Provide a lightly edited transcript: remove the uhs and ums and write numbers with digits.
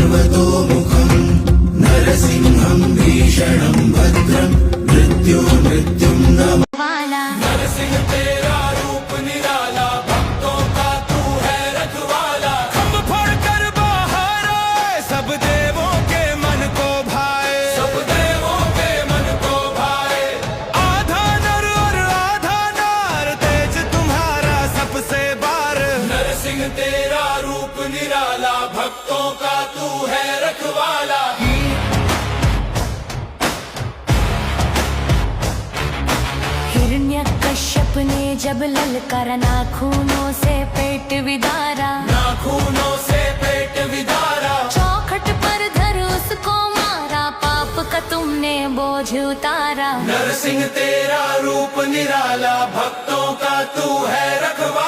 सर्वतोमुखं नरसिंहं भीषणं भद्रं मृत्युं नमामि। नरसिंह तेरा रूप निराला, भक्तों का तू है रखवाला। खम्भ फोड़ कर बाहर आए, सब देवों के मन को भाए, सब देवों के मन को भाए। आधा नर और आधा नार, तेज तुम्हारा सबसे बार। नरसिंह तेरा रूप निराला, भक्तों का तू है रखवाला। हिरण्यकश्यप ने जब ललकारा, नाखूनों से पेट विदारा, नाखूनों से पेट विदारा। चौखट पर धर उसको मारा, पाप का तुमने बोझ उतारा। नरसिंह तेरा रूप निराला, भक्तों का तू है रखवाला।